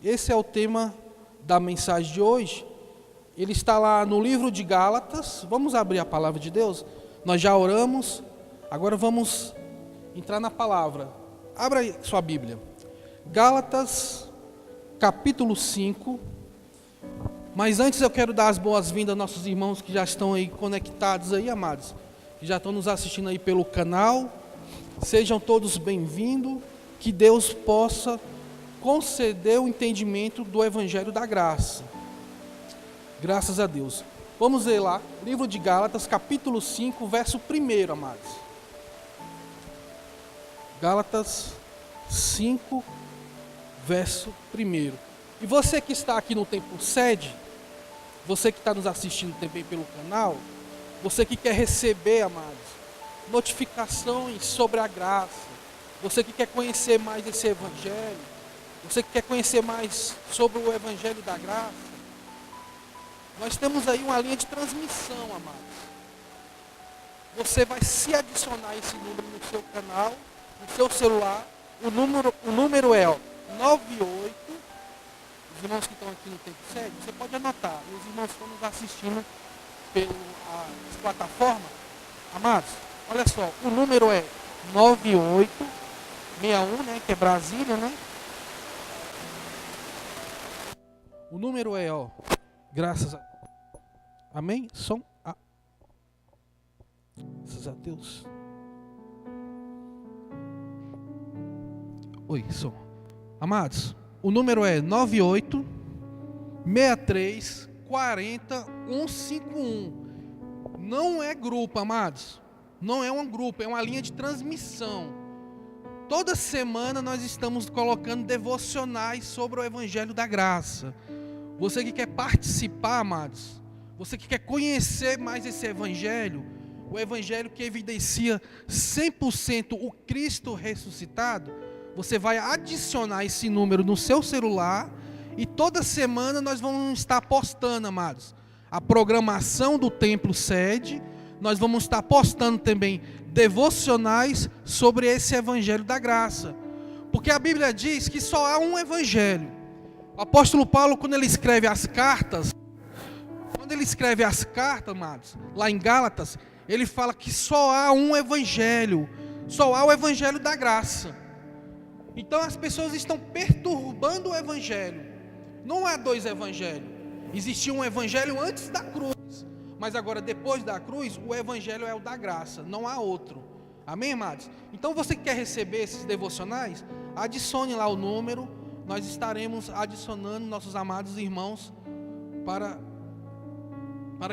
Esse é o tema da mensagem de hoje. Ele está lá no livro de Gálatas. Vamos abrir a palavra de Deus? Nós já oramos, agora vamos entrar na palavra. Abra aí sua Bíblia. Gálatas, capítulo 5. Mas antes eu quero dar as boas-vindas aos nossos irmãos que já estão aí conectados aí, amados. Que já estão nos assistindo aí pelo canal. Sejam todos bem-vindos. Que Deus possa conceder o entendimento do Evangelho da Graça. Graças a Deus. Vamos ver lá, livro de Gálatas, capítulo 5, verso 1, amados. Gálatas 5, verso 1. E você que está aqui no Templo Sede, você que está nos assistindo também pelo canal, você que quer receber, amados, notificações sobre a graça, você que quer conhecer mais esse Evangelho, você que quer conhecer mais sobre o Evangelho da Graça, nós temos aí uma linha de transmissão, amados. Você vai se adicionar esse número no seu canal, no seu celular. O número é 98. Os irmãos que estão aqui no Tempo Sede, você pode anotar. E os irmãos que estão nos assistindo pelas plataformas, amados, olha só, o número é 9861, né, que é Brasília, né? O número é, graças a... Amém? Som. Graças a Deus. Oi, som. Amados, o número é 98 63 40 151. Não é grupo, amados. Não é um grupo, é uma linha de transmissão. Toda semana nós estamos colocando devocionais sobre o Evangelho da Graça. Você que quer participar, amados, você que quer conhecer mais esse Evangelho, o Evangelho que evidencia 100% o Cristo ressuscitado, você vai adicionar esse número no seu celular e toda semana nós vamos estar postando, amados, a programação do Templo Sede. Nós vamos estar postando também devocionais sobre esse Evangelho da Graça. Porque a Bíblia diz que só há um Evangelho. O apóstolo Paulo, quando ele escreve as cartas, amados, lá em Gálatas, ele fala que só há um Evangelho. Só há o Evangelho da Graça. Então as pessoas estão perturbando o Evangelho. Não há dois Evangelhos. Existia um Evangelho antes da cruz. Mas agora, depois da cruz, o Evangelho é o da graça, não há outro. Amém, amados? Então, você que quer receber esses devocionais, adicione lá o número. Nós estaremos adicionando nossos amados irmãos para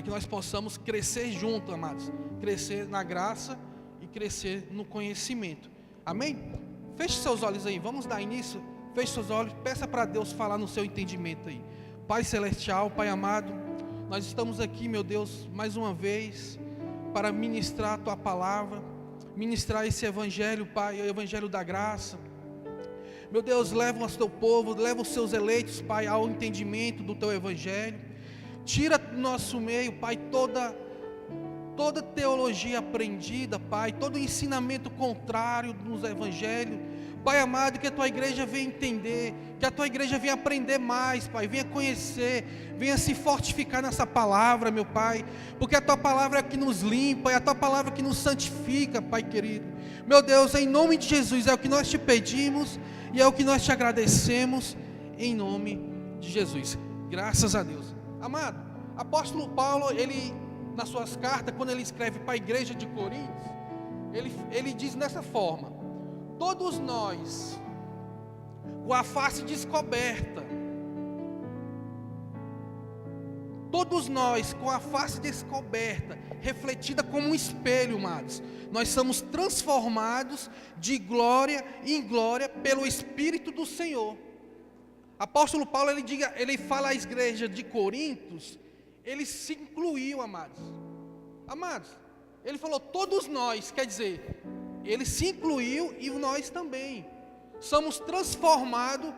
que nós possamos crescer juntos, amados. Crescer na graça e crescer no conhecimento. Amém? Feche seus olhos aí, vamos dar início. Feche seus olhos, peça para Deus falar no seu entendimento aí. Pai Celestial, Pai amado, nós estamos aqui, meu Deus, mais uma vez, para ministrar a Tua palavra, ministrar esse Evangelho, Pai, o Evangelho da Graça. Meu Deus, leva o Teu povo, leva os Seus eleitos, Pai, ao entendimento do Teu Evangelho. Tira do nosso meio, Pai, toda teologia aprendida, Pai, todo ensinamento contrário nos Evangelhos. Pai amado, que a Tua igreja venha entender, que a Tua igreja venha aprender mais, Pai, venha conhecer, venha se fortificar nessa palavra, meu Pai, porque a Tua palavra é que nos limpa, é a Tua palavra que nos santifica, Pai querido. Meu Deus, em nome de Jesus, é o que nós Te pedimos e é o que nós Te agradecemos, em nome de Jesus. Graças a Deus. Amado, apóstolo Paulo, ele, nas suas cartas, quando ele escreve para a igreja de Coríntios, ele diz dessa forma: todos nós, com a face descoberta, refletida como um espelho, amados, nós somos transformados de glória em glória pelo Espírito do Senhor. Apóstolo Paulo, ele fala à igreja de Coríntios, ele se incluiu, amados, ele falou todos nós, quer dizer, ele se incluiu e nós também somos transformados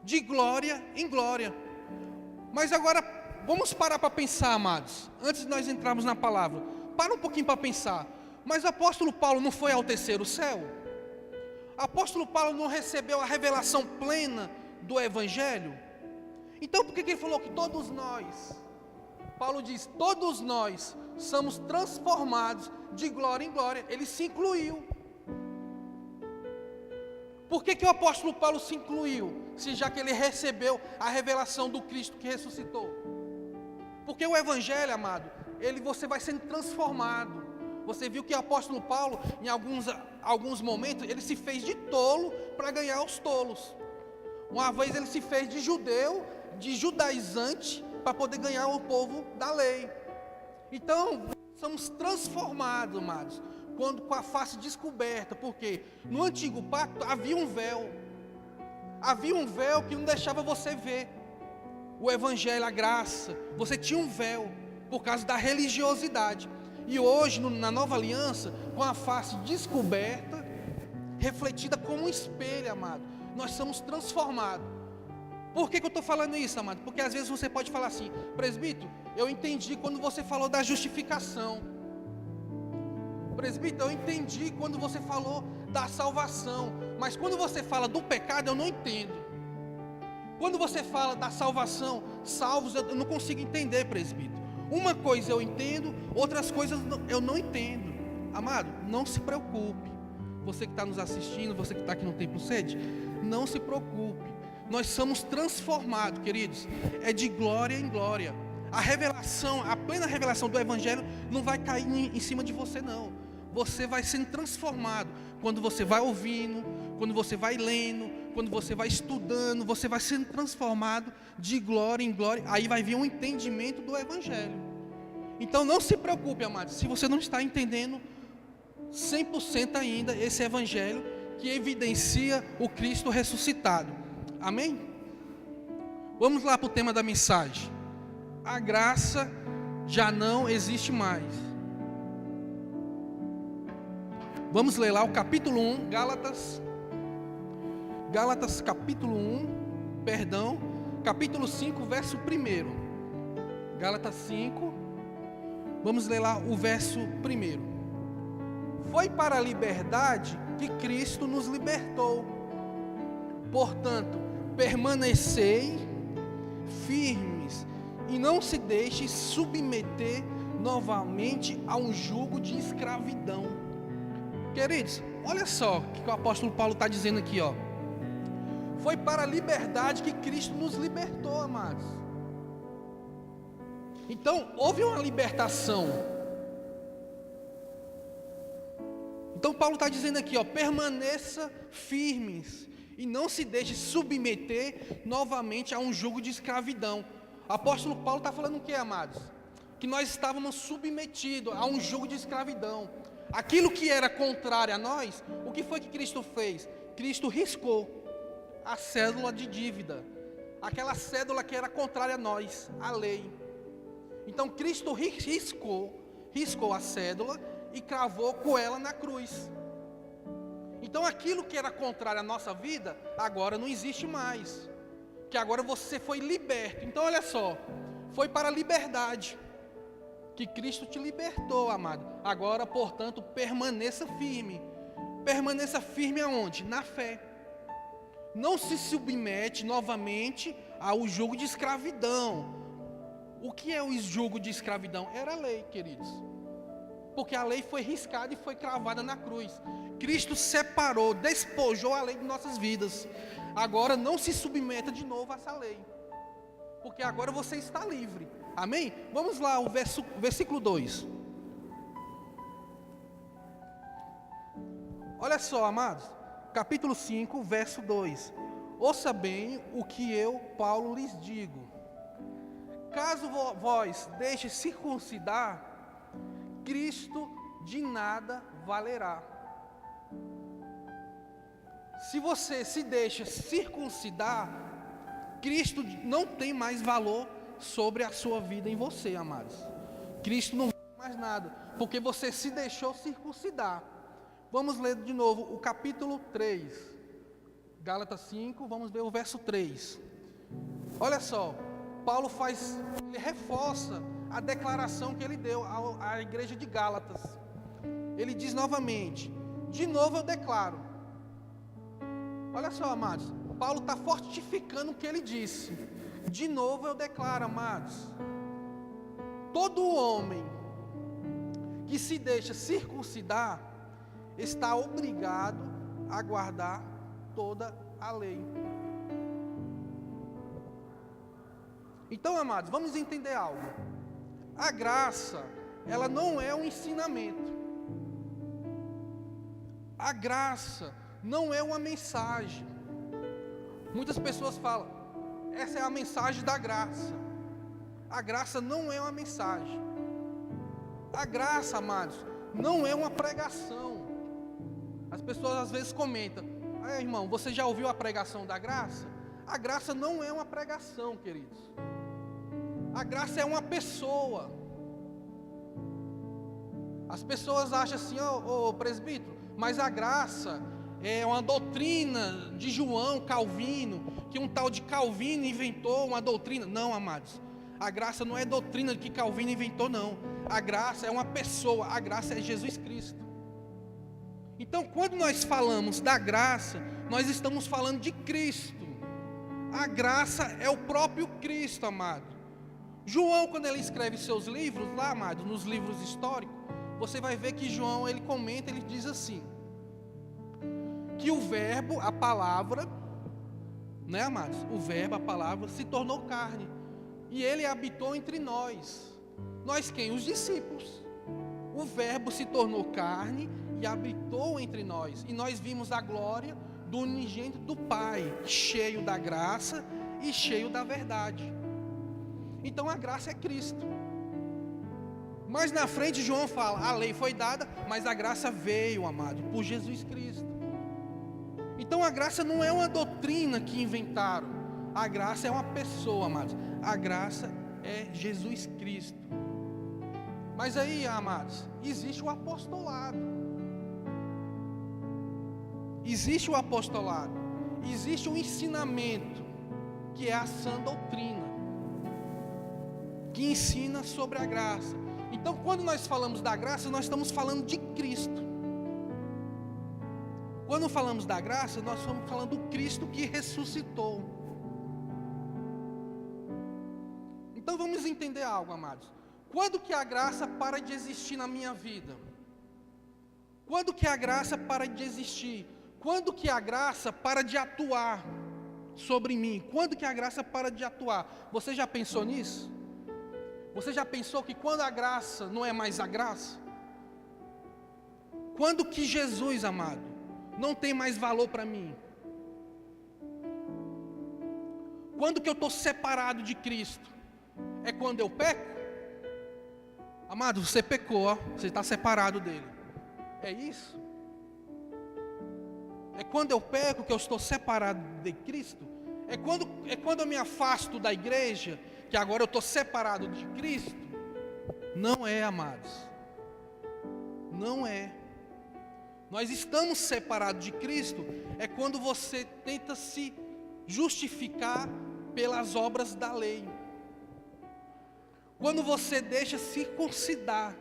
de glória em glória. Mas agora vamos parar para pensar, amados, antes de nós entrarmos na palavra. Para um pouquinho para pensar. Mas o apóstolo Paulo não foi ao terceiro céu? O apóstolo Paulo não recebeu a revelação plena do Evangelho? Então por que ele falou que todos nós, Paulo diz, todos nós somos transformados de glória em glória? Ele se incluiu. Por que o apóstolo Paulo se incluiu? Se já que ele recebeu a revelação do Cristo que ressuscitou. Porque o Evangelho, amado, você vai sendo transformado. Você viu que o apóstolo Paulo, em alguns momentos, ele se fez de tolo para ganhar os tolos. Uma vez ele se fez de judeu, de judaizante, para poder ganhar o povo da lei. Então, somos transformados, amados, quando com a face descoberta, porque no antigo pacto havia um véu que não deixava você ver o Evangelho, a graça. Você tinha um véu por causa da religiosidade. E hoje, na nova aliança, com a face descoberta, refletida como um espelho, amado, nós somos transformados. Por que eu estou falando isso, amado? Porque às vezes você pode falar assim: presbítero, eu entendi quando você falou da justificação. Presbítero, eu entendi quando você falou da salvação. Mas quando você fala do pecado, eu não entendo. Quando você fala da salvação, salvos, eu não consigo entender, presbítero. Uma coisa eu entendo, outras coisas eu não entendo. Amado, não se preocupe. Você que está nos assistindo, você que está aqui no Templo Sede, não se preocupe. Nós somos transformados, queridos. É de glória em glória. A revelação, a plena revelação do Evangelho não vai cair em cima de você, não. Você vai sendo transformado quando você vai ouvindo, quando você vai lendo, quando você vai estudando. Você vai sendo transformado de glória em glória. Aí vai vir um entendimento do Evangelho. Então não se preocupe, amados, se você não está entendendo 100% ainda esse Evangelho que evidencia o Cristo ressuscitado. Amém? Vamos lá para o tema da mensagem. A graça já não existe mais. Vamos ler lá o capítulo 1, Gálatas capítulo 1, capítulo 5, verso 1. Gálatas 5, vamos ler lá o verso 1. Foi para a liberdade que Cristo nos libertou. Portanto, permanecei firmes e não se deixe submeter novamente a um jugo de escravidão. Queridos, olha só o que o apóstolo Paulo está dizendo aqui, ó. Foi para a liberdade que Cristo nos libertou, amados. Então, houve uma libertação. Então, Paulo está dizendo aqui, ó, permaneça firmes e não se deixe submeter novamente a um jugo de escravidão. O apóstolo Paulo está falando o que, amados? Que nós estávamos submetidos a um jugo de escravidão. Aquilo que era contrário a nós, o que foi que Cristo fez? Cristo riscou a cédula de dívida, aquela cédula que era contrária a nós, a lei. Então Cristo riscou a cédula e cravou com ela na cruz. Então aquilo que era contrário à nossa vida, agora não existe mais, que agora você foi liberto. Então olha só, foi para a liberdade que Cristo te libertou, amado. Agora, portanto, permaneça firme. Permaneça firme aonde? Na fé. Não se submete novamente ao jugo de escravidão. O que é o jugo de escravidão? Era a lei, queridos. Porque a lei foi riscada e foi cravada na cruz. Cristo separou, despojou a lei de nossas vidas. Agora não se submeta de novo a essa lei, porque agora você está livre. Amém? Vamos lá, o versículo 2. Olha só, amados, capítulo 5, verso 2. Ouça bem o que eu, Paulo, lhes digo. Caso vós deixe circuncidar, Cristo de nada valerá. Se você se deixa circuncidar, Cristo não tem mais valor sobre a sua vida em você, amados. Cristo não vale mais nada, porque você se deixou circuncidar. Vamos ler de novo o capítulo 3, Gálatas 5, vamos ver o verso 3. Olha só, Paulo ele reforça a declaração que ele deu à igreja de Gálatas. Ele diz novamente: de novo eu declaro. Olha só, amados, Paulo está fortificando o que ele disse. De novo eu declaro, amados, todo homem que se deixa circuncidar está obrigado a guardar toda a lei. Então, amados, vamos entender algo. A graça, ela não é um ensinamento. A graça não é uma mensagem. Muitas pessoas falam, essa é a mensagem da graça. A graça não é uma mensagem. A graça, amados, não é uma pregação. As pessoas às vezes comentam, irmão, você já ouviu a pregação da graça? A graça não é uma pregação, queridos. A graça é uma pessoa. As pessoas acham assim, presbítero, mas a graça é uma doutrina de João Calvino, que um tal de Calvino inventou uma doutrina. Não, amados, a graça não é doutrina que Calvino inventou, não. A graça é uma pessoa, a graça é Jesus Cristo. Então, quando nós falamos da graça, nós estamos falando de Cristo. A graça é o próprio Cristo, amado. João, quando ele escreve seus livros lá, amado, nos livros históricos, você vai ver que João, ele comenta, ele diz assim, que o verbo, a palavra, né, amados? O verbo, a palavra, se tornou carne. E ele habitou entre nós. Nós quem? Os discípulos. O verbo se tornou carne e habitou entre nós. E nós vimos a glória do unigênito do Pai, cheio da graça e cheio da verdade. Então a graça é Cristo. Mas na frente João fala, a lei foi dada, mas a graça veio, amado, por Jesus Cristo. Então a graça não é uma doutrina que inventaram. A graça é uma pessoa, amados. A graça é Jesus Cristo. Mas aí, amados, existe o apostolado. Existe o apostolado. Existe o ensinamento, que é a sã doutrina, que ensina sobre a graça. Então, quando nós falamos da graça, nós estamos falando de Cristo. Quando falamos da graça, nós estamos falando do Cristo que ressuscitou. Então vamos entender algo, amados. Quando que a graça para de existir na minha vida? Quando que a graça para de existir? Quando que a graça para de atuar sobre mim? Quando que a graça para de atuar? Você já pensou nisso? Você já pensou que quando a graça não é mais a graça? Quando que Jesus, amado, não tem mais valor para mim? Quando que eu estou separado de Cristo? É quando eu peco? Amado, você pecou, ó, você está separado dele. É isso? É quando eu peco que eu estou separado de Cristo? É quando eu me afasto da igreja, que agora eu estou separado de Cristo? Não é, amados. Não é. Nós estamos separados de Cristo é quando você tenta se justificar pelas obras da lei. Quando você deixa circuncidar,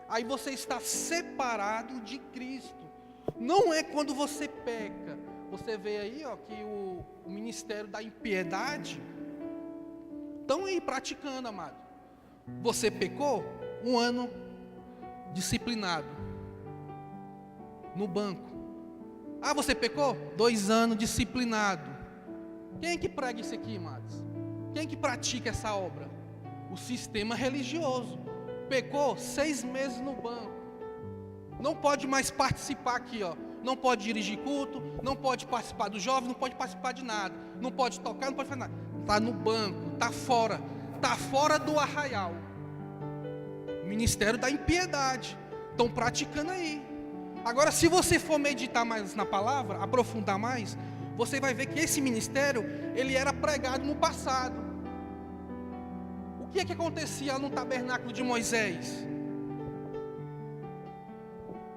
aí você está separado de Cristo. Não é quando você peca. Você vê aí, ó, que o ministério da impiedade estão aí praticando, amado. Você pecou, 1 ano disciplinado no banco. Ah, você pecou? 2 anos disciplinado. Quem é que prega isso aqui, amados? Quem é que pratica essa obra? O sistema religioso. Pecou, 6 meses no banco. Não pode mais participar aqui, ó. Não pode dirigir culto, não pode participar dos jovens, não pode participar de nada. Não pode tocar, não pode fazer nada. Está no banco, está fora do arraial. Ministério da impiedade. Estão praticando aí. Agora, se você for meditar mais na palavra, aprofundar mais, você vai ver que esse ministério, ele era pregado no passado. O que é que acontecia no tabernáculo de Moisés?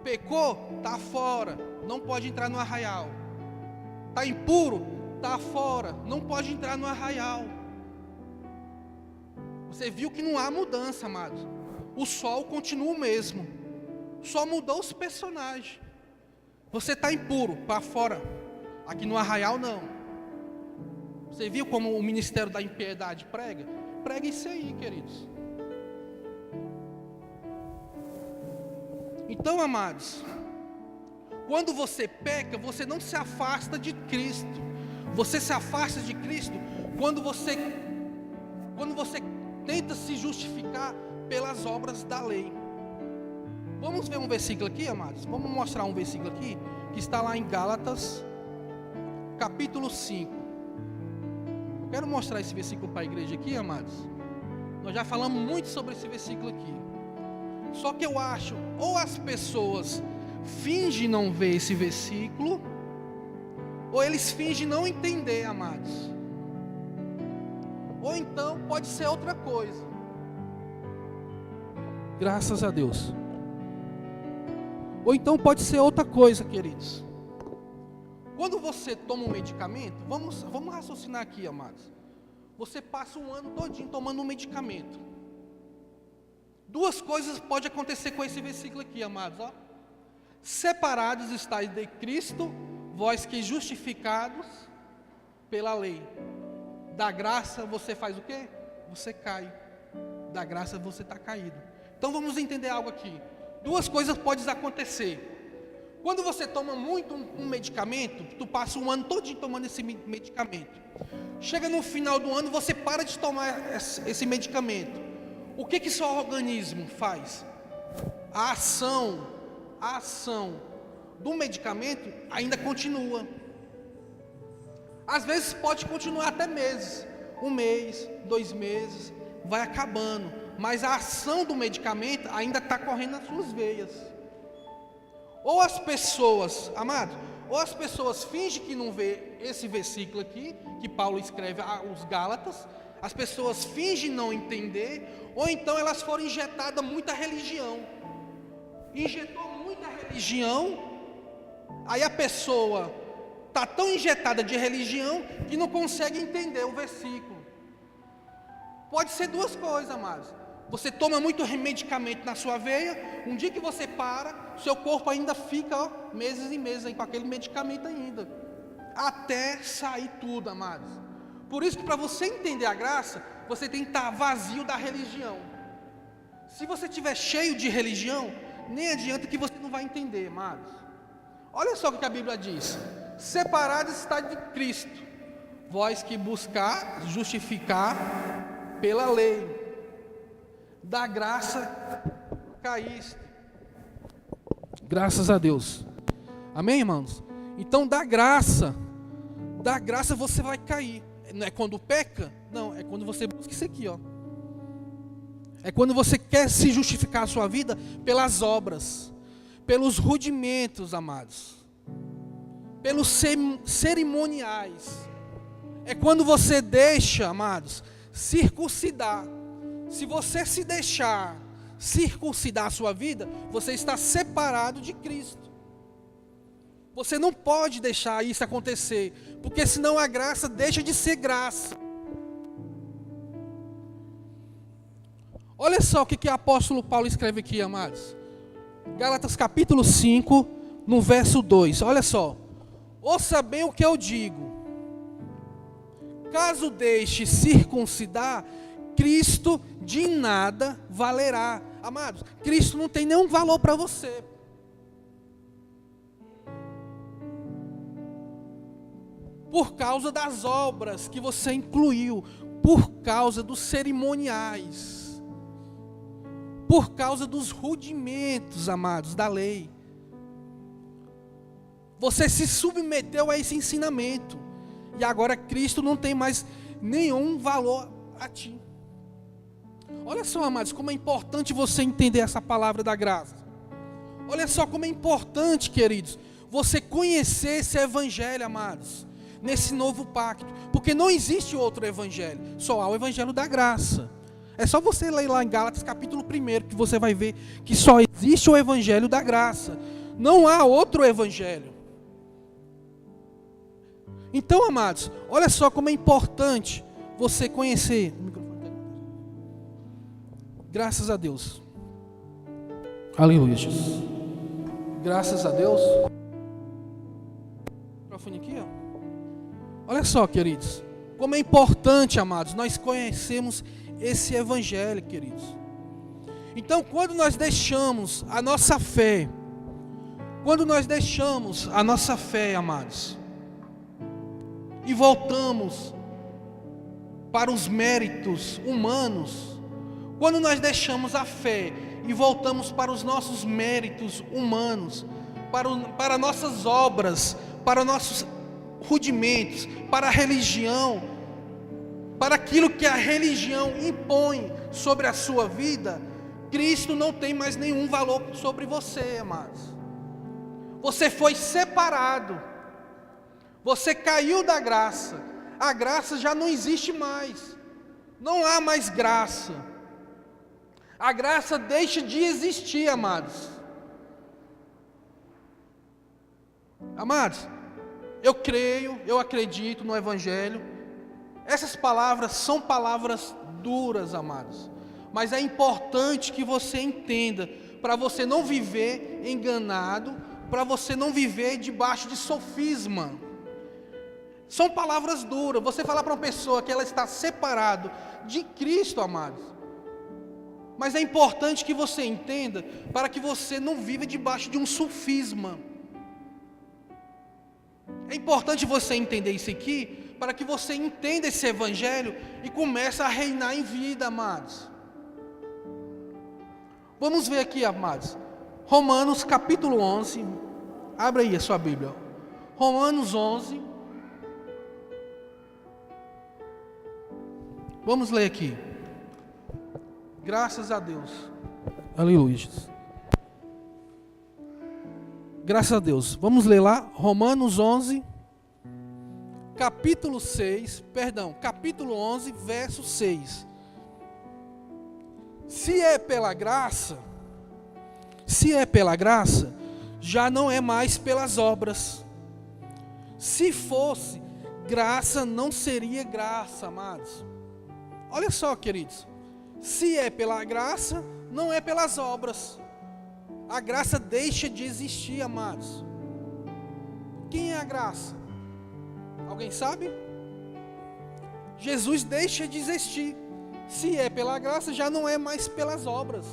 Pecou? Está fora, não pode entrar no arraial. Está impuro? Está fora, não pode entrar no arraial. Você viu que não há mudança, amados. O sol continua o mesmo, só mudou os personagens. Você está impuro, para fora. Aqui no arraial não. Você viu como o Ministério da Impiedade prega? Prega isso aí, queridos. Então, amados, quando você peca, você não se afasta de Cristo. Você se afasta de Cristo quando você tenta se justificar pelas obras da lei. Vamos ver um versículo aqui, amados? Vamos mostrar um versículo aqui, que está lá em Gálatas, capítulo 5. Eu quero mostrar esse versículo para a igreja aqui, amados. Nós já falamos muito sobre esse versículo aqui. Só que eu acho, ou as pessoas fingem não ver esse versículo, ou eles fingem não entender, amados. Ou então pode ser outra coisa. Graças a Deus. Ou então pode ser outra coisa, queridos. Quando você toma um medicamento, vamos raciocinar aqui, amados. Você passa um ano todinho tomando um medicamento. Duas coisas podem acontecer com esse versículo aqui, amados. Ó. Separados estáis de Cristo, vós que justificados pela lei. Da graça você faz o quê? Você cai. Da graça você está caído. Então vamos entender algo aqui. Duas coisas podem acontecer. Quando você toma muito um medicamento, tu passa um ano todinho tomando esse medicamento. Chega no final do ano, você para de tomar esse medicamento. O que seu organismo faz? A ação do medicamento ainda continua. Às vezes pode continuar até meses. 1 mês, 2 meses, vai acabando. Mas a ação do medicamento ainda está correndo nas suas veias. Ou as pessoas, amados, ou as pessoas fingem que não vê esse versículo aqui, que Paulo escreve aos Gálatas, as pessoas fingem não entender, ou então elas foram injetadas muita religião. Injetou muita religião, aí a pessoa está tão injetada de religião que não consegue entender o versículo. Pode ser duas coisas, amados. Você toma muito medicamento na sua veia, um dia que você para, seu corpo ainda fica meses e meses aí, com aquele medicamento ainda, até sair tudo, amados. Por isso que para você entender a graça, você tem que estar vazio da religião. Se você estiver cheio de religião, nem adianta que você não vai entender, amados. Olha só o que a Bíblia diz: separados está de Cristo, vós que buscar justificar pela lei, da graça caíste. Graças a Deus. Amém, irmãos? Então da graça você vai cair. Não é quando peca? Não, é quando você busca isso aqui, ó. É quando você quer se justificar a sua vida pelas obras, pelos rudimentos, amados, pelos cerimoniais. É quando você deixa, amados, circuncidar. Se você se deixar circuncidar a sua vida, você está separado de Cristo. Você não pode deixar isso acontecer, porque senão a graça deixa de ser graça. Olha só o que o apóstolo Paulo escreve aqui, amados. Gálatas capítulo 5, no verso 2. Olha só. Ouça bem o que eu digo. Caso deixe circuncidar, Cristo de nada valerá. Amados, Cristo não tem nenhum valor para você. Por causa das obras que você incluiu, por causa dos cerimoniais, por causa dos rudimentos, amados, da lei. Você se submeteu a esse ensinamento, e agora Cristo não tem mais nenhum valor a ti. Olha só, amados, como é importante você entender essa palavra da graça. Olha só como é importante, queridos, você conhecer esse evangelho, amados, nesse novo pacto, porque não existe outro evangelho, só há o evangelho da graça. É só você ler lá em Gálatas capítulo 1, que você vai ver que só existe o evangelho da graça, não há outro evangelho. Então, amados, olha só como é importante você conhecer. Graças a Deus. Aleluia, Jesus. Graças a Deus. O microfone aqui, ó. Olha só, queridos. Como é importante, amados, nós conhecemos esse evangelho, queridos. Então, quando nós deixamos a nossa fé, amados, e voltamos para os méritos humanos, quando nós deixamos a fé e voltamos para os nossos méritos humanos, para nossas obras, para nossos rudimentos, para a religião, para aquilo que a religião impõe sobre a sua vida, Cristo não tem mais nenhum valor sobre você, amados. Você foi separado, você caiu da graça, a graça já não existe mais, não há mais graça, a graça deixa de existir, amados. Amados, eu creio, eu acredito no Evangelho. Essas palavras são palavras duras, amados, mas é importante que você entenda, para você não viver enganado, para você não viver debaixo de sofisma. São palavras duras. Você falar para uma pessoa que ela está separada de Cristo, amados, mas é importante que você entenda, para que você não viva debaixo de um sofisma. É importante você entender isso aqui, para que você entenda esse evangelho e comece a reinar em vida, amados. Vamos ver aqui, amados, Romanos capítulo 11, abre aí a sua Bíblia, Romanos 11, vamos ler aqui, graças a Deus, aleluia, graças a Deus, vamos ler lá, Romanos 11, capítulo 11, verso 6. Se é pela graça, já não é mais pelas obras. Se fosse graça, não seria graça, amados. Olha só, queridos, se é pela graça, não é pelas obras. A graça deixa de existir, amados. Quem é a graça? Alguém sabe? Jesus deixa de existir. Se é pela graça, já não é mais pelas obras.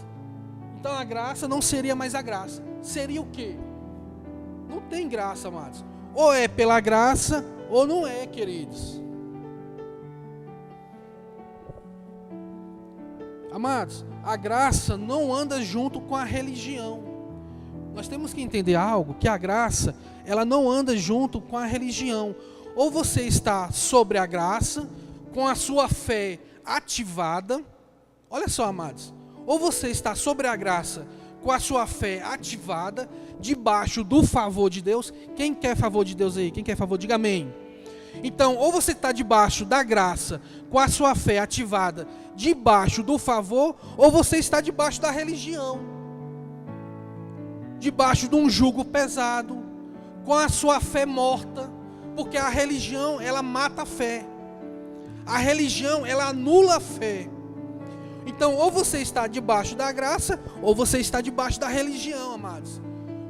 Então a graça não seria mais a graça. Seria o quê? Não tem graça, amados. Ou é pela graça, ou não é, queridos. Amados, a graça não anda junto com a religião. Nós temos que entender algo, que a graça, ela não anda junto com a religião. Ou você está sobre a graça, com a sua fé ativada, olha só, amados, ou você está sobre a graça, com a sua fé ativada, debaixo do favor de Deus. Quem quer favor de Deus aí? Quem quer favor, diga amém. Então, ou você está debaixo da graça, com a sua fé ativada, debaixo do favor, ou você está debaixo da religião, debaixo de um jugo pesado, com a sua fé morta, porque a religião, ela mata a fé. A religião, ela anula a fé. Então, ou você está debaixo da graça, ou você está debaixo da religião, amados.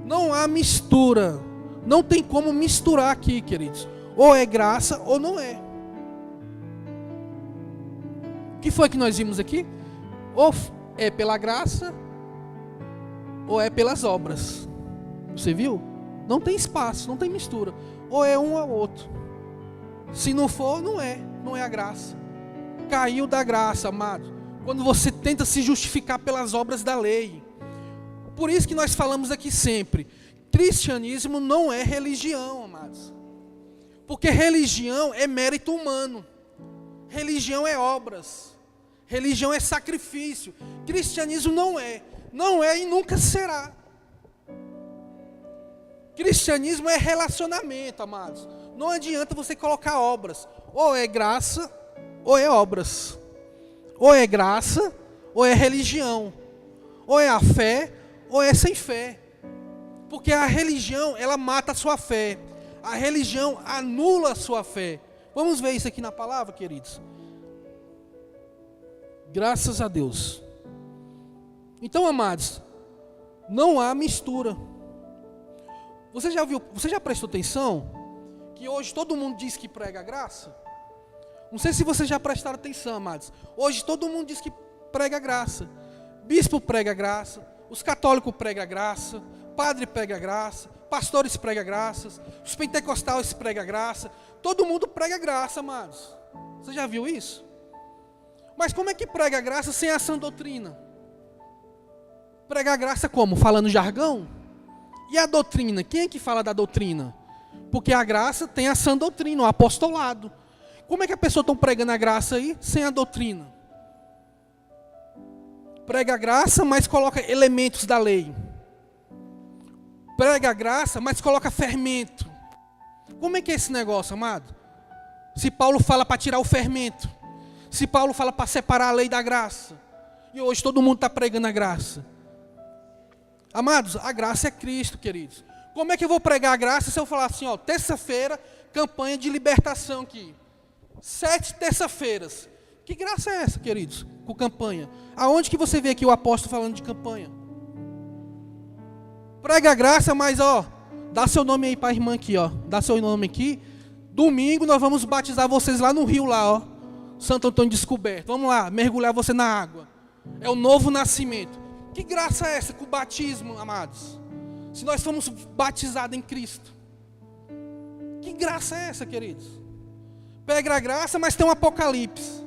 Não há mistura. Não tem como misturar aqui, queridos. Ou é graça, ou não é. O que foi que nós vimos aqui? Ou é pela graça, ou é pelas obras. Você viu? Não tem espaço, não tem mistura. Ou é um ou outro. Se não for, não é. Não é a graça. Caiu da graça, amado. Quando você tenta se justificar pelas obras da lei. Por isso que nós falamos aqui sempre, cristianismo não é religião, amados. Porque religião é mérito humano. Religião é obras. Religião é sacrifício. Cristianismo não é. Não é e nunca será. Cristianismo é relacionamento, amados. Não adianta você colocar obras. Ou é graça, ou é obras. Ou é graça, ou é religião. Ou é a fé, ou é sem fé. Porque a religião, ela mata a sua fé. A religião anula a sua fé. Vamos ver isso aqui na palavra, queridos. Graças a Deus. Então, amados, não há mistura. Você já prestou atenção que hoje todo mundo diz que prega a graça? Não sei se vocês já prestaram atenção, amados. Hoje todo mundo diz que prega a graça. Bispo prega a graça, os católicos pregam a graça, padre prega a graça, pastores pregam a graça, os pentecostais pregam a graça. Todo mundo prega a graça, amados. Você já viu isso? Mas como é que prega a graça sem a sã doutrina? Prega a graça como? Falando jargão? E a doutrina? Quem é que fala da doutrina? Porque a graça tem a sã doutrina, o apostolado. Como é que a pessoa está pregando a graça aí sem a doutrina? Prega a graça, mas coloca elementos da lei. Prega a graça, mas coloca fermento. Como é que é esse negócio, amado? Se Paulo fala para tirar o fermento, se Paulo fala para separar a lei da graça, e hoje todo mundo está pregando a graça. Amados, a graça é Cristo, queridos. Como é que eu vou pregar a graça se eu falar assim, ó, terça-feira, campanha de libertação aqui. 7 terça-feiras. Que graça é essa, queridos, com campanha? Aonde que você vê aqui o apóstolo falando de campanha? Prega a graça, mas ó, dá seu nome aí para a irmã aqui, ó. Dá seu nome aqui. Domingo nós vamos batizar vocês lá no rio lá, ó. Santo Antônio Descoberto. Vamos lá, mergulhar você na água. É o novo nascimento. Que graça é essa com o batismo, amados? Se nós fomos batizados em Cristo. Que graça é essa, queridos? Prega a graça, mas tem um apocalipse.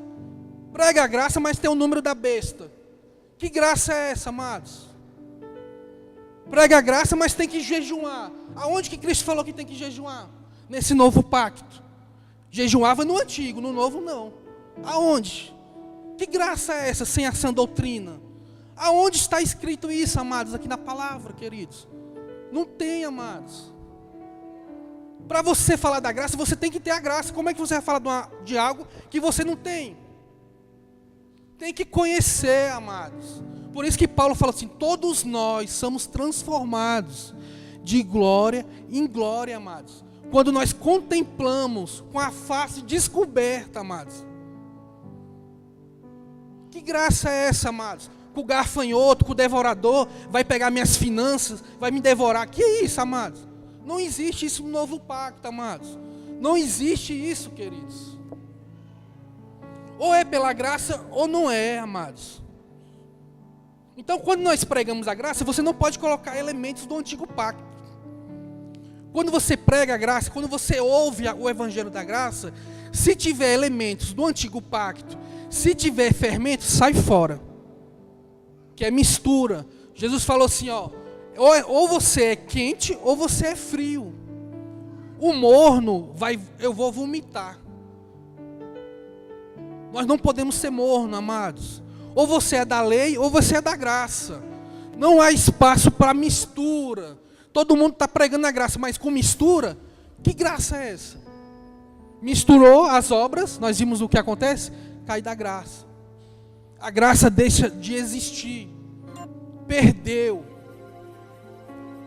Prega a graça, mas tem o número da besta. Que graça é essa, amados? Prega a graça, mas tem que jejuar. Aonde que Cristo falou que tem que jejuar? Nesse novo pacto. Jejuava no antigo, no novo não. Aonde? Que graça é essa sem a sã doutrina? Aonde está escrito isso, amados? Aqui na palavra, queridos. Não tem, amados. Para você falar da graça, você tem que ter a graça. Como é que você vai falar de algo que você não tem? Tem que conhecer, amados. Por isso que Paulo fala assim, todos nós somos transformados de glória em glória, amados. Quando nós contemplamos com a face descoberta, amados. Que graça é essa, amados? Com o gafanhoto, com o devorador, vai pegar minhas finanças, vai me devorar. Que é isso, amados? Não existe isso no novo pacto, amados. Não existe isso, queridos. Ou é pela graça ou não é, amados. Então, quando nós pregamos a graça, você não pode colocar elementos do antigo pacto. Quando você prega a graça, quando você ouve o evangelho da graça, se tiver elementos do antigo pacto, se tiver fermento, sai fora. Que é mistura. Jesus falou assim, ó, ou você é quente ou você é frio. O morno, eu vou vomitar. Nós não podemos ser morno, amados. Ou você é da lei ou você é da graça. Não há espaço para mistura. Todo mundo está pregando a graça, mas com mistura, que graça é essa? Misturou as obras, nós vimos o que acontece, cai da graça. A graça deixa de existir. Perdeu.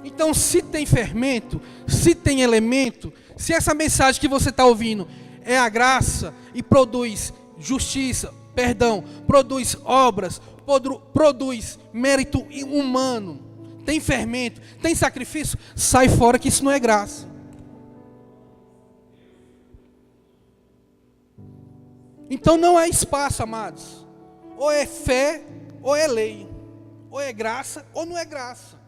Então, se tem fermento, se tem elemento, se essa mensagem que você está ouvindo é a graça e produz justiça, perdão, produz obras, produz mérito humano, tem fermento, tem sacrifício, sai fora que isso não é graça. Então não há espaço, amados. Ou é fé, ou é lei. Ou é graça, ou não é graça.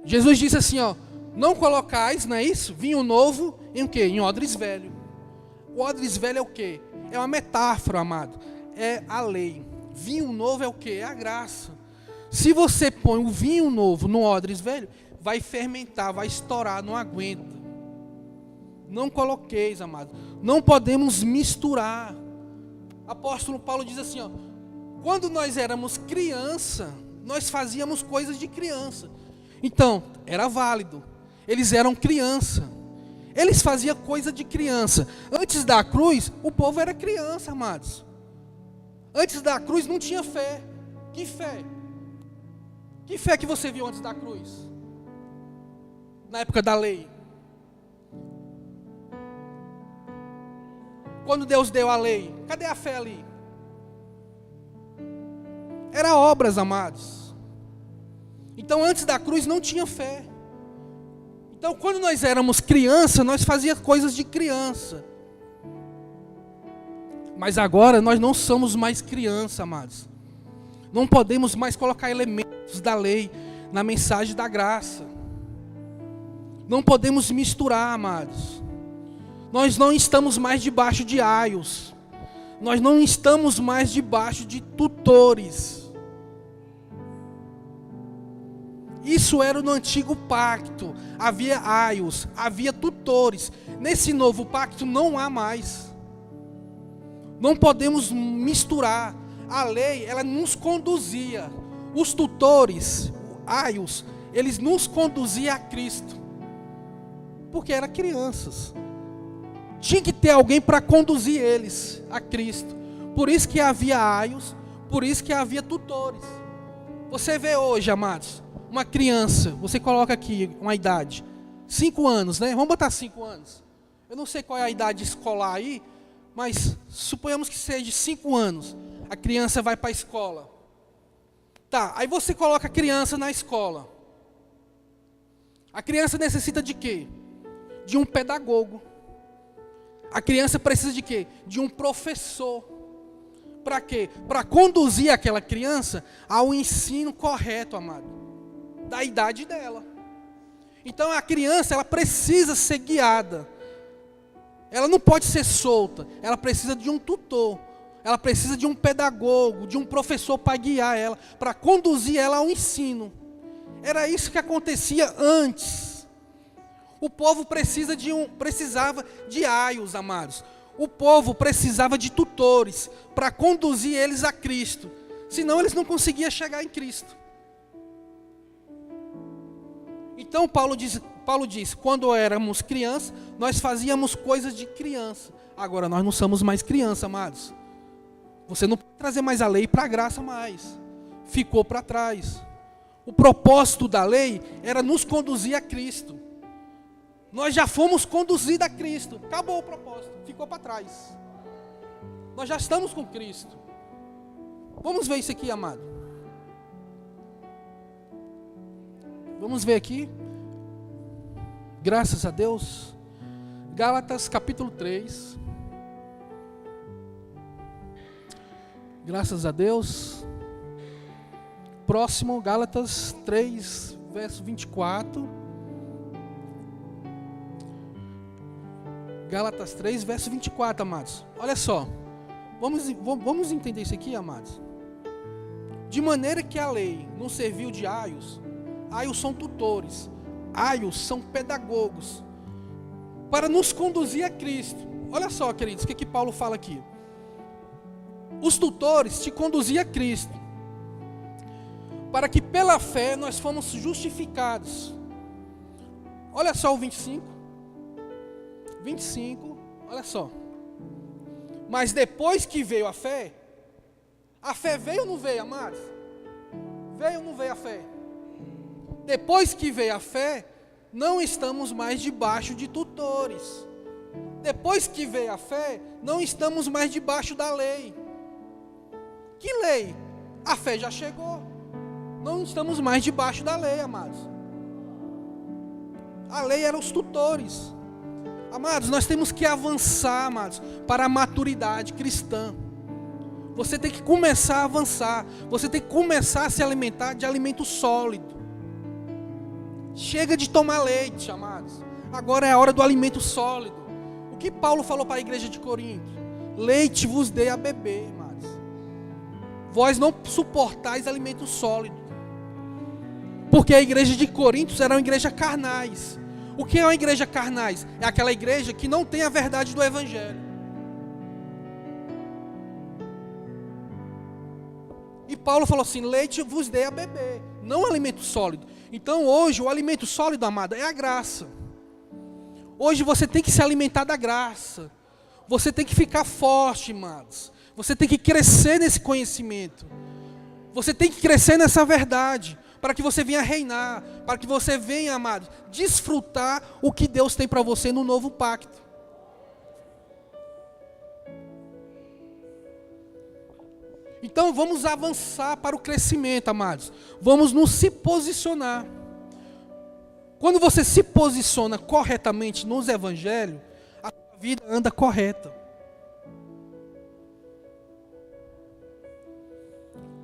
Jesus disse assim, ó, não colocais, não é isso? Vinho novo em o quê? Em odres velho. O odres velho é o quê? É uma metáfora, amado. É a lei. Vinho novo é o quê? É a graça. Se você põe o vinho novo no odres velho, vai fermentar, vai estourar, não aguenta. Não coloqueis, amado. Não podemos misturar. Apóstolo Paulo diz assim, ó, quando nós éramos criança, nós fazíamos coisas de criança. Então, era válido. Eles eram criança. Eles faziam coisa de criança. Antes da cruz, o povo era criança, amados. Antes da cruz não tinha fé. Que fé? Que fé que você viu antes da cruz? Na época da lei. Quando Deus deu a lei, cadê a fé ali? Era obras, amados. Então antes da cruz não tinha fé. Então, quando nós éramos criança, nós fazíamos coisas de criança. Mas agora nós não somos mais criança, amados. Não podemos mais colocar elementos da lei na mensagem da graça. Não podemos misturar, amados. Nós não estamos mais debaixo de aios. Nós não estamos mais debaixo de tutores. Isso era no antigo pacto. Havia aios, havia tutores. Nesse novo pacto não há mais. Não podemos misturar. A lei, ela nos conduzia. Os tutores, aios, eles nos conduziam a Cristo. Porque eram crianças. Tinha que ter alguém para conduzir eles a Cristo. Por isso que havia aios, por isso que havia tutores. Você vê hoje, amados, uma criança, você coloca aqui uma idade, 5 anos, né? Vamos botar 5 anos. Eu não sei qual é a idade escolar aí, mas suponhamos que seja 5 anos. A criança vai para a escola. Tá, aí você coloca a criança na escola. A criança necessita de quê? De um pedagogo. A criança precisa de quê? De um professor. Para quê? Para conduzir aquela criança ao ensino correto, amado, da idade dela. Então a criança, ela precisa ser guiada. Ela não pode ser solta. Ela precisa de um tutor. Ela precisa de um pedagogo, de um professor para guiar ela, para conduzir ela ao ensino. Era isso que acontecia antes. O povo precisava de aios, amados. O povo precisava de tutores para conduzir eles a Cristo. Senão eles não conseguiam chegar em Cristo. Então Paulo diz, quando éramos crianças, nós fazíamos coisas de criança. Agora nós não somos mais criança, amados. Você não pode trazer mais a lei para a graça mais. Ficou para trás. O propósito da lei era nos conduzir a Cristo. Nós já fomos conduzidos a Cristo. Acabou o propósito. Ficou para trás. Nós já estamos com Cristo. Vamos ver isso aqui, amado. Vamos ver aqui. Graças a Deus. Gálatas capítulo 3. Graças a Deus. Próximo, Gálatas 3, verso 24. Gálatas 3, verso 24, amados. Olha só. Vamos entender isso aqui, amados. De maneira que a lei não serviu de aios. Aios são tutores. Aios são pedagogos. Para nos conduzir a Cristo. Olha só, queridos, o que Paulo fala aqui. Os tutores te conduziam a Cristo, para que pela fé nós fomos justificados. Olha só o 25. 25, olha só. Mas depois que veio a fé veio ou não veio, amados? Veio ou não veio a fé? Depois que veio a fé, não estamos mais debaixo de tutores. Depois que veio a fé, não estamos mais debaixo da lei. Que lei? A fé já chegou. Não estamos mais debaixo da lei, amados. A lei era os tutores. Amados, nós temos que avançar, amados, para a maturidade cristã. Você tem que começar a avançar. Você tem que começar a se alimentar de alimento sólido. Chega de tomar leite, amados. Agora é a hora do alimento sólido. O que Paulo falou para a igreja de Corinto? Leite vos dei a beber, amados. Vós não suportais alimento sólido. Porque a igreja de Corinto era uma igreja carnais. O que é uma igreja carnais? É aquela igreja que não tem a verdade do Evangelho. E Paulo falou assim, leite vos dei a beber, não alimento sólido. Então hoje o alimento sólido, amado, é a graça. Hoje você tem que se alimentar da graça. Você tem que ficar forte, amados. Você tem que crescer nesse conhecimento. Você tem que crescer nessa verdade. Para que você venha reinar. Para que você venha, amado, desfrutar o que Deus tem para você no novo pacto. Então vamos avançar para o crescimento, amados. Vamos nos se posicionar. Quando você se posiciona corretamente nos evangelhos, a sua vida anda correta.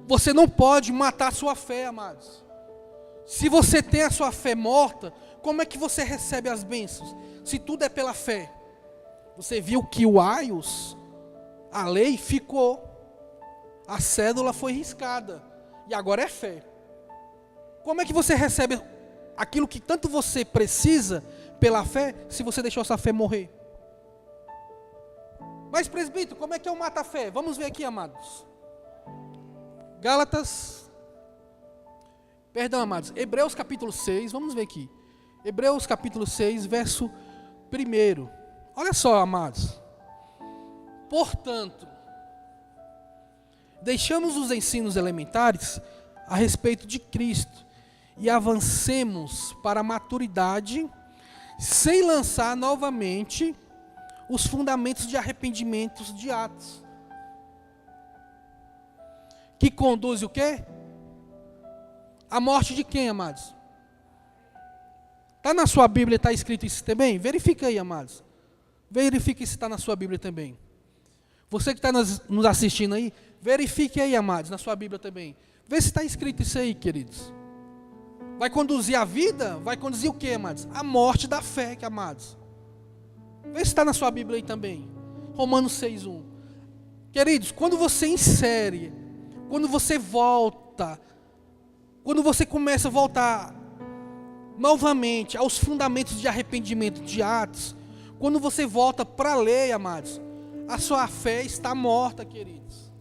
Você não pode matar a sua fé, amados. Se você tem a sua fé morta, como é que você recebe as bênçãos? Se tudo é pela fé. Você viu que o aios, a lei ficou, a cédula foi riscada, e agora é fé. Como é que você recebe aquilo que tanto você precisa pela fé, se você deixou essa fé morrer? Mas presbítero, como é que eu mato a fé? Vamos ver aqui, amados. Hebreus capítulo 6, vamos ver aqui. Hebreus capítulo 6, verso 1. Olha só, amados. Portanto, deixamos os ensinos elementares a respeito de Cristo e avancemos para a maturidade, sem lançar novamente os fundamentos de arrependimentos de Atos. Que conduz o quê? A morte de quem, amados? Está na sua Bíblia, está escrito isso também? Verifica aí, amados. Verifique se está na sua Bíblia também. Você que está nos assistindo aí, verifique aí, amados, na sua Bíblia também. Vê se está escrito isso aí, queridos. Vai conduzir a vida? Vai conduzir o quê, amados? A morte da fé, amados. Vê se está na sua Bíblia aí também. Romanos 6:1. Queridos, quando você insere, quando você volta, quando você começa a voltar novamente aos fundamentos de arrependimento de Atos, quando você volta para a lei, amados, a sua fé está morta, queridos.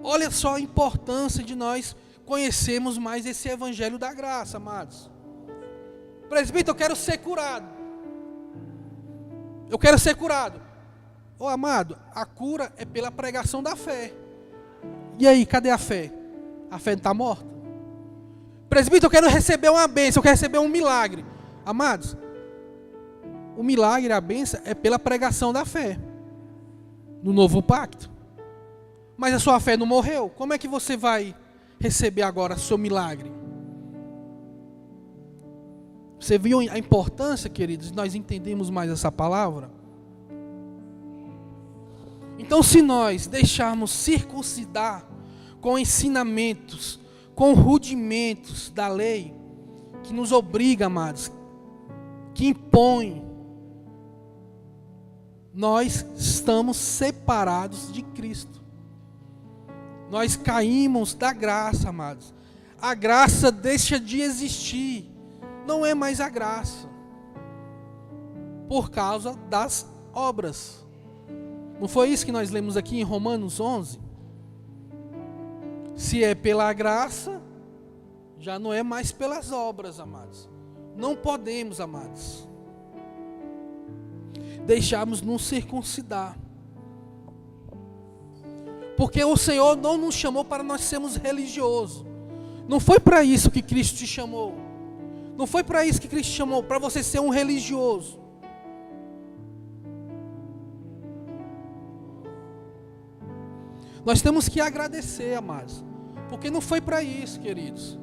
Olha só a importância de nós conhecermos mais esse evangelho da graça, amados. Presbítero, eu quero ser curado. Eu quero ser curado. Ô, amado, a cura é pela pregação da fé. E aí, cadê a fé? A fé está morta. Presbítero, eu quero receber uma bênção, eu quero receber um milagre. Amados, o milagre, a bênção, é pela pregação da fé. No novo pacto. Mas a sua fé não morreu. Como é que você vai receber agora o seu milagre? Você viu a importância, queridos, nós entendemos mais essa palavra? Então, se nós deixarmos circuncidar com ensinamentos, com rudimentos da lei, que nos obriga, amados, que impõe, nós estamos separados de Cristo. Nós caímos da graça, amados. A graça deixa de existir. Não é mais a graça. Por causa das obras. Não foi isso que nós lemos aqui em Romanos 11? Se é pela graça, já não é mais pelas obras, amados. Não podemos, amados, deixarmos nos circuncidar. Porque o Senhor não nos chamou para nós sermos religiosos. Não foi para isso que Cristo te chamou. Não foi para isso que Cristo te chamou, para você ser um religioso. Nós temos que agradecer, amados. Porque não foi para isso, queridos.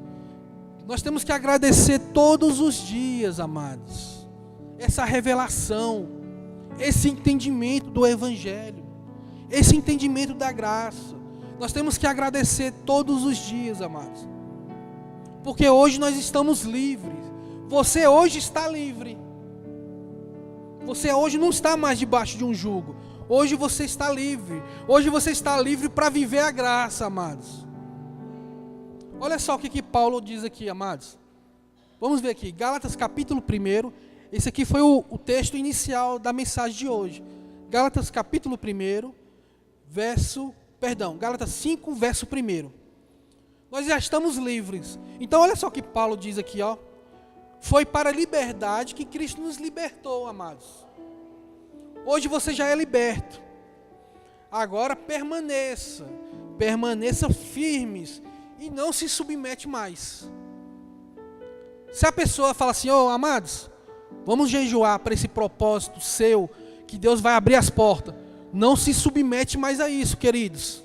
Nós temos que agradecer todos os dias, amados. Essa revelação, esse entendimento do Evangelho, esse entendimento da graça. Nós temos que agradecer todos os dias, amados. Porque hoje nós estamos livres. Você hoje está livre. Você hoje não está mais debaixo de um jugo. Hoje você está livre. Hoje você está livre para viver a graça, amados. Olha só o que Paulo diz aqui, amados. Vamos ver aqui, Gálatas capítulo 1. Esse aqui foi o texto inicial da mensagem de hoje. Gálatas capítulo 1, Gálatas 5, verso 1. Nós já estamos livres. Então olha só o que Paulo diz aqui, ó. Foi para a liberdade que Cristo nos libertou, amados. Hoje você já é liberto. Agora permaneça firmes e não se submete mais. Se a pessoa fala assim, amados, vamos jejuar para esse propósito seu, que Deus vai abrir as portas. Não se submete mais a isso, queridos.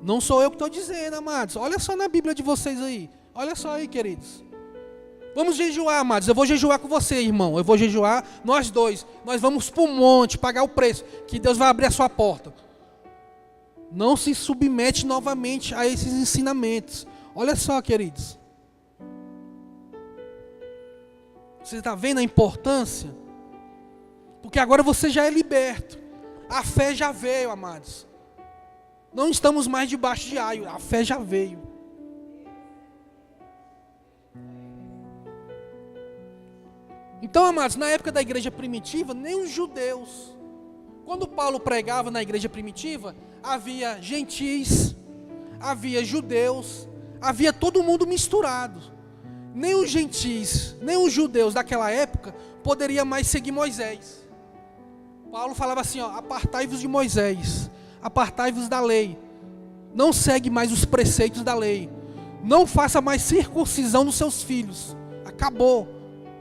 Não sou eu que estou dizendo, amados. Olha só na Bíblia de vocês aí. Olha só aí, queridos. Vamos jejuar, amados. Eu vou jejuar com você, irmão. Eu vou jejuar, nós dois. Nós vamos para o monte, pagar o preço, que Deus vai abrir a sua porta. Não se submete novamente a esses ensinamentos. Olha só, queridos. Você está vendo a importância? Porque agora você já é liberto. A fé já veio, amados. Não estamos mais debaixo de aio. A fé já veio. Então, amados, na época da igreja primitiva, nem os judeus. Quando Paulo pregava na igreja primitiva, havia gentis, havia judeus, havia todo mundo misturado. Nem os gentis, nem os judeus daquela época poderia mais seguir Moisés. Paulo falava assim, ó, apartai-vos de Moisés, apartai-vos da lei. Não segue mais os preceitos da lei. Não faça mais circuncisão dos seus filhos. Acabou.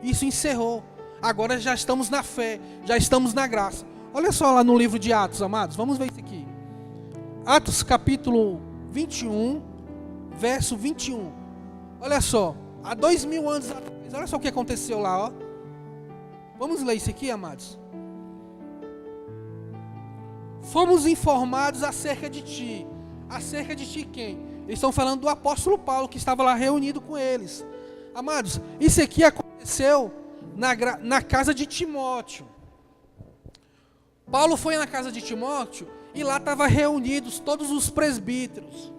Isso encerrou. Agora já estamos na fé, já estamos na graça. Olha só lá no livro de Atos, amados. Vamos ver isso aqui. Atos capítulo 21, verso 21. Olha só. Há 2000 anos atrás. Olha só o que aconteceu lá, ó. Vamos ler isso aqui, amados. Fomos informados acerca de ti. Acerca de ti quem? Eles estão falando do apóstolo Paulo, que estava lá reunido com eles. Amados, isso aqui aconteceu na casa de Timóteo. Paulo foi na casa de Timóteo e lá estavam reunidos todos os presbíteros.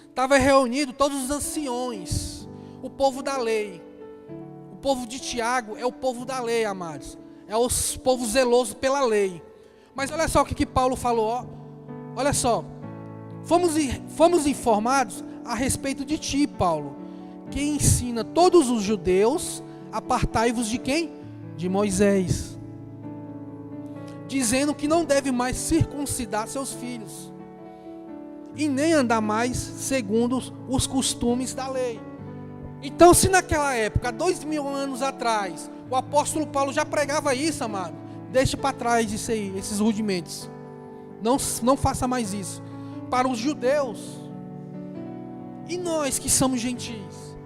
Estavam reunidos todos os anciões, o povo da lei. O povo de Tiago é o povo da lei, amados. É o povo zeloso pela lei. Mas olha só o que Paulo falou, ó. Olha só. Fomos informados a respeito de ti, Paulo, que ensina todos os judeus, apartai-vos de quem? De Moisés. Dizendo que não deve mais circuncidar seus filhos. E nem andar mais segundo os costumes da lei. Então, se naquela época, 2000 anos atrás, o apóstolo Paulo já pregava isso, amado, deixe para trás isso aí, esses rudimentos. Não faça mais isso. Para os judeus, e nós que somos gentis,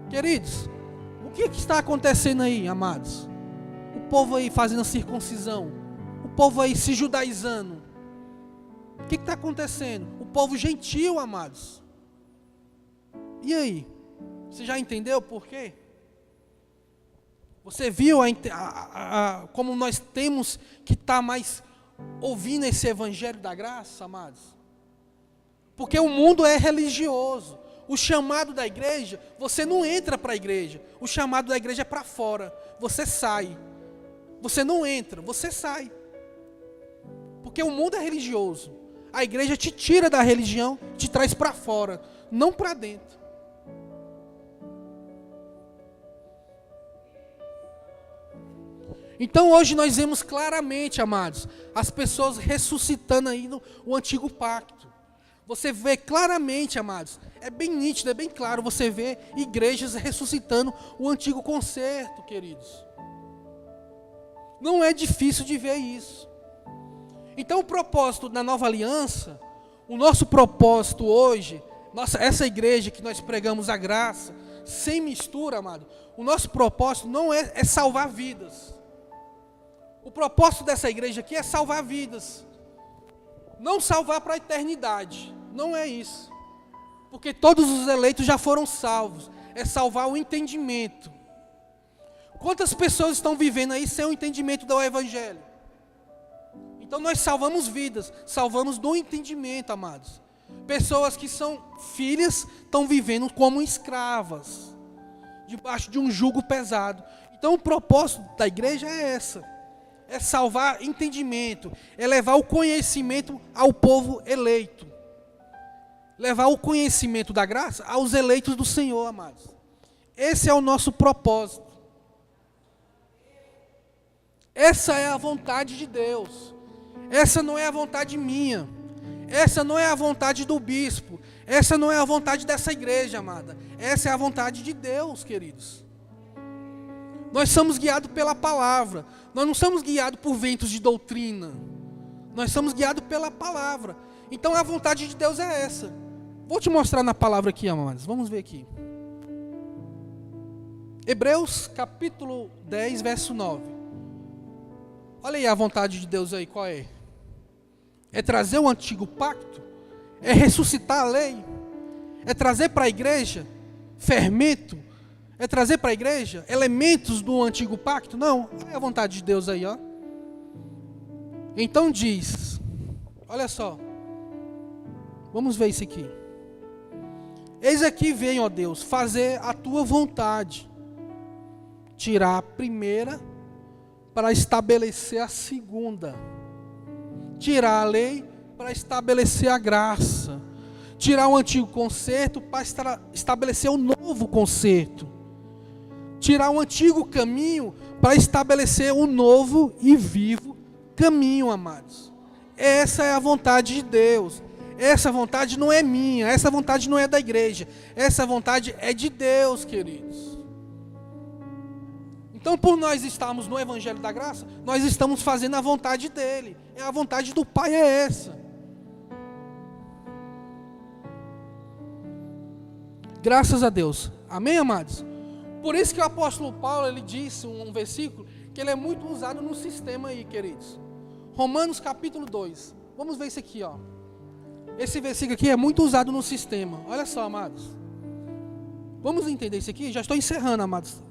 queridos, o que está acontecendo aí, amados? O povo aí fazendo a circuncisão, o povo aí se judaizando. O que está acontecendo? O povo gentil, amados. E aí? Você já entendeu por quê? Você viu como nós temos que estar mais ouvindo esse evangelho da graça, amados? Porque o mundo é religioso. O chamado da igreja, você não entra para a igreja. O chamado da igreja é para fora. Você sai. Você não entra, você sai. Porque o mundo é religioso. A igreja te tira da religião, te traz para fora, não para dentro. Então hoje nós vemos claramente, amados, as pessoas ressuscitando aí o antigo pacto. Você vê claramente, amados, é bem nítido, é bem claro, você vê igrejas ressuscitando o antigo concerto, queridos. Não é difícil de ver isso. Então o propósito da nova aliança, o nosso propósito hoje, essa igreja que nós pregamos a graça, sem mistura, amado, o nosso propósito não é salvar vidas. O propósito dessa igreja aqui é salvar vidas. Não salvar para a eternidade. Não é isso. Porque todos os eleitos já foram salvos. É salvar o entendimento. Quantas pessoas estão vivendo aí sem o entendimento do evangelho? Então nós salvamos vidas. Salvamos do entendimento, amados. Pessoas que são filhas estão vivendo como escravas. Debaixo de um jugo pesado. Então o propósito da igreja é essa. É salvar entendimento. É levar o conhecimento ao povo eleito. Levar o conhecimento da graça aos eleitos do Senhor, amados. Esse é o nosso propósito. Essa é a vontade de Deus. Essa não é a vontade minha. Essa não é a vontade do bispo. Essa não é a vontade dessa igreja, amada. Essa é a vontade de Deus, queridos. Nós somos guiados pela palavra. Nós não somos guiados por ventos de doutrina. Nós somos guiados pela palavra. Então a vontade de Deus é essa. Vou te mostrar na palavra aqui, amados. Vamos ver aqui. Hebreus capítulo 10, verso 9. Olha aí a vontade de Deus aí, qual é? É trazer o antigo pacto? É ressuscitar a lei? É trazer para a igreja fermento? É trazer para a igreja elementos do antigo pacto? Não, olha a vontade de Deus aí, ó. Então diz, olha só, vamos ver isso aqui. Eis aqui vem, ó Deus, fazer a tua vontade, tirar a primeira para estabelecer a segunda, tirar a lei para estabelecer a graça, tirar o antigo concerto para estabelecer o novo concerto, tirar o antigo caminho para estabelecer o novo e vivo caminho, amados. Essa é a vontade de Deus. Essa vontade não é minha, essa vontade não é da igreja, essa vontade é de Deus, queridos. Então, por nós estarmos no Evangelho da Graça, nós estamos fazendo a vontade dele. A vontade do Pai é essa. Graças a Deus. Amém, amados? Por isso que o apóstolo Paulo, ele disse um versículo, que ele é muito usado no sistema aí, queridos. Romanos capítulo 2. Vamos ver isso aqui, ó. Esse versículo aqui é muito usado no sistema. Olha só, amados. Vamos entender isso aqui? Já estou encerrando, amados.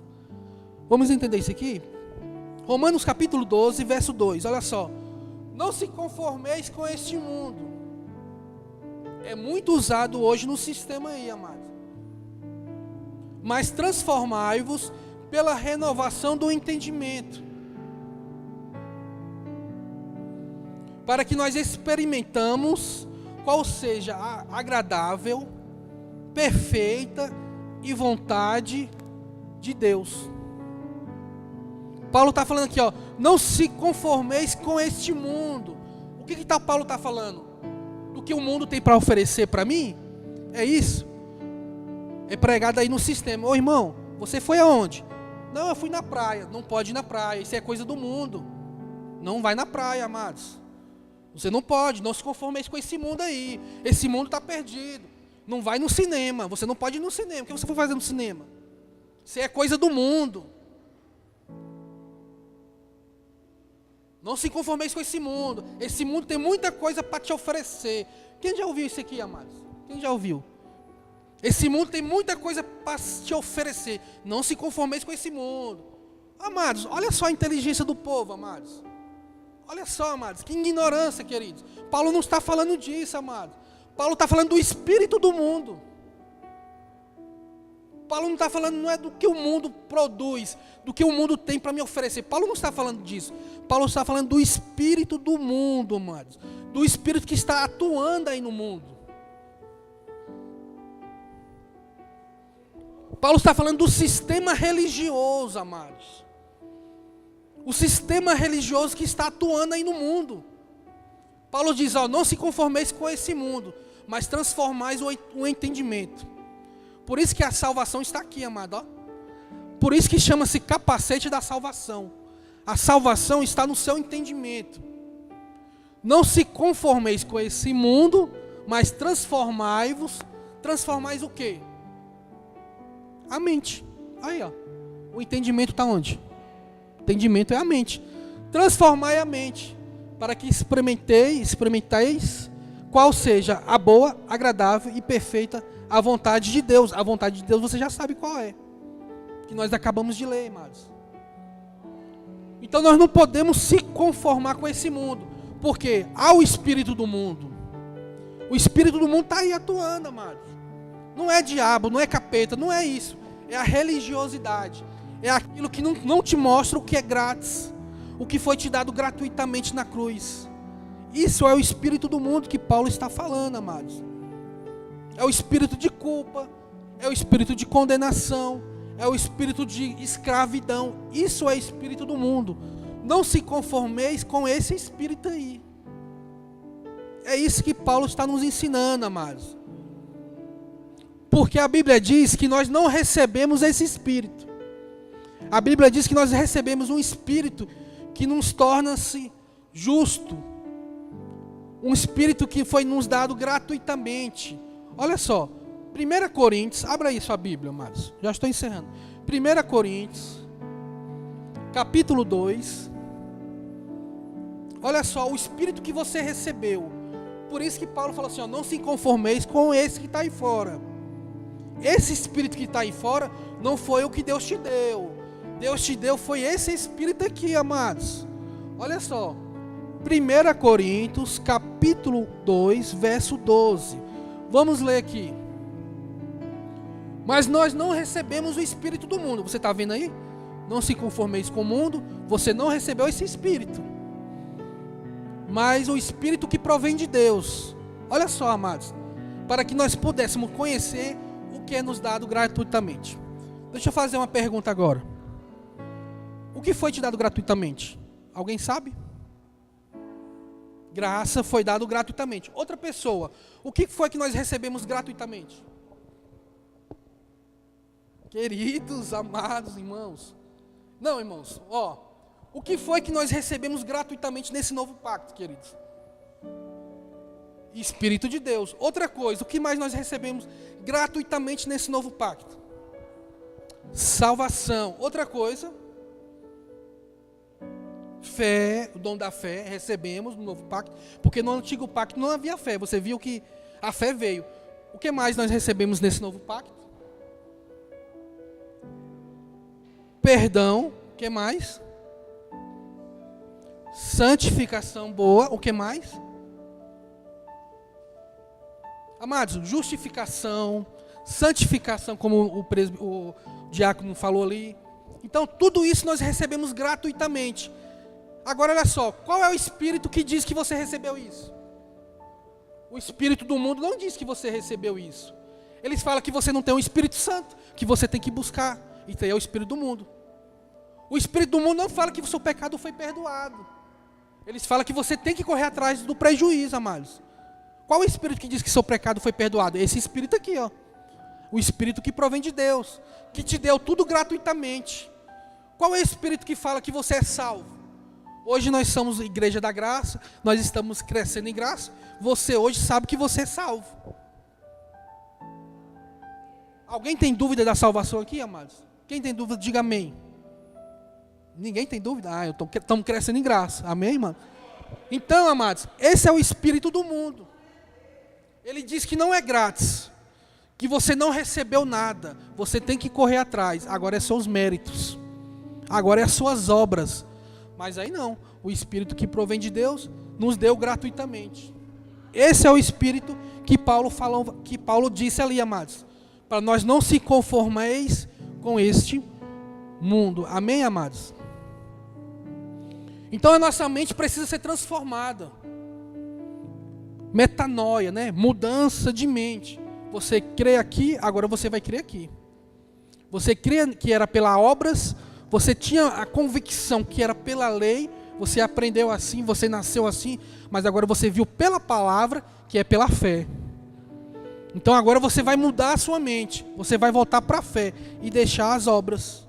Vamos entender isso aqui? Romanos capítulo 12, verso 2. Olha só. Não se conformeis com este mundo. É muito usado hoje no sistema aí, amados. Mas transformai-vos pela renovação do entendimento, para que nós experimentamos qual seja a agradável, perfeita e vontade de Deus. Paulo está falando aqui, ó, não se conformeis com este mundo. O que Paulo está falando? Do que o mundo tem para oferecer para mim? É isso? É pregado aí no sistema. Ô irmão, você foi aonde? Não, eu fui na praia. Não pode ir na praia, isso é coisa do mundo. Não vai na praia, amados. Você não pode, não se conformeis com esse mundo aí. Esse mundo está perdido. Não vai no cinema, você não pode ir no cinema. O que você foi fazer no cinema? Isso é coisa do mundo. Não se conformeis com esse mundo. Esse mundo tem muita coisa para te oferecer. Quem já ouviu isso aqui, amados? Quem já ouviu? Esse mundo tem muita coisa para te oferecer. Não se conformeis com esse mundo. Amados, olha só a inteligência do povo, amados. Olha só, amados, que ignorância, queridos. Paulo não está falando disso, amados. Paulo está falando do espírito do mundo. Paulo não está falando, não é do que o mundo produz, do que o mundo tem para me oferecer. Paulo não está falando disso. Paulo está falando do espírito do mundo, amados. Do espírito que está atuando aí no mundo. Paulo está falando do sistema religioso, amados. O sistema religioso que está atuando aí no mundo. Paulo diz, ó, não se conformeis com esse mundo, mas transformais o entendimento. Por isso que a salvação está aqui, amado, ó. Por isso que chama-se capacete da salvação. A salvação está no seu entendimento. Não se conformeis com esse mundo, mas transformai-vos. Transformais o quê? A mente. Aí, ó. O entendimento está onde? O entendimento é a mente. Transformai a mente, para que experimenteis qual seja a boa, agradável e perfeita a vontade de Deus. A vontade de Deus você já sabe qual é, que nós acabamos de ler, amados. Então nós não podemos se conformar com esse mundo, porque há o espírito do mundo. O espírito do mundo está aí atuando, amados. Não é diabo, não é capeta, não é isso. É a religiosidade. É aquilo que não te mostra o que é grátis, o que foi te dado gratuitamente na cruz. Isso é o espírito do mundo que Paulo está falando, amados. É o espírito de culpa, é o espírito de condenação, é o espírito de escravidão. Isso é o espírito do mundo. Não se conformeis com esse espírito aí. É isso que Paulo está nos ensinando, amados. Porque a Bíblia diz que nós não recebemos esse espírito. A Bíblia diz que nós recebemos um espírito que nos torna-se justo. Um espírito que foi nos dado gratuitamente. Olha só, 1 Coríntios, abra aí sua Bíblia, amados. Já estou encerrando. 1 Coríntios, capítulo 2. Olha só, o Espírito que você recebeu. Por isso que Paulo falou assim, ó, não se conformeis com esse que está aí fora. Esse Espírito que está aí fora não foi o que Deus te deu. Deus te deu foi esse Espírito aqui, amados. Olha só, 1 Coríntios, capítulo 2, verso 12. Vamos ler aqui. Mas nós não recebemos o Espírito do mundo. Você está vendo aí? Não se conformeis com o mundo. Você não recebeu esse Espírito. Mas o Espírito que provém de Deus. Olha só, amados. Para que nós pudéssemos conhecer o que é nos dado gratuitamente. Deixa eu fazer uma pergunta agora. O que foi te dado gratuitamente? Alguém sabe? Graça foi dado gratuitamente. Outra pessoa, o que foi que nós recebemos gratuitamente? Queridos, amados irmãos. Não, irmãos, ó. O que foi que nós recebemos gratuitamente nesse novo pacto, queridos? Espírito de Deus. Outra coisa, o que mais nós recebemos gratuitamente nesse novo pacto? Salvação. Outra coisa, fé, o dom da fé, recebemos no novo pacto, porque no antigo pacto não havia fé. Você viu que a fé veio. O que mais nós recebemos nesse novo pacto? Perdão, o que mais? Santificação boa, o que mais? Amados, justificação, santificação, como o diácono falou ali. Então, tudo isso nós recebemos gratuitamente. Agora, olha só, qual é o Espírito que diz que você recebeu isso? O Espírito do mundo não diz que você recebeu isso. Eles falam que você não tem um Espírito Santo, que você tem que buscar. Isso aí é o Espírito do mundo. O Espírito do mundo não fala que o seu pecado foi perdoado. Eles falam que você tem que correr atrás do prejuízo, amados. Qual é o Espírito que diz que seu pecado foi perdoado? Esse Espírito aqui, ó. O Espírito que provém de Deus, que te deu tudo gratuitamente. Qual é o Espírito que fala que você é salvo? Hoje nós somos Igreja da Graça, nós estamos crescendo em graça. Você hoje sabe que você é salvo. Alguém tem dúvida da salvação aqui, amados? Quem tem dúvida, diga amém. Ninguém tem dúvida? Estamos crescendo em graça. Amém, irmão? Então, amados, esse é o Espírito do mundo. Ele diz que não é grátis, que você não recebeu nada, você tem que correr atrás. Agora é seus méritos, agora é as suas obras. Mas aí não, o Espírito que provém de Deus nos deu gratuitamente. Esse é o Espírito que Paulo disse ali, amados, para nós não se conformeis com este mundo. Amém, amados? Então a nossa mente precisa ser transformada. Metanoia, né? Mudança de mente. Você crê aqui, agora você vai crer aqui. Você crê que era pelas obras, você tinha a convicção que era pela lei, você aprendeu assim, você nasceu assim, mas agora você viu pela palavra que é pela fé. Então agora você vai mudar a sua mente, você vai voltar para a fé e deixar as obras.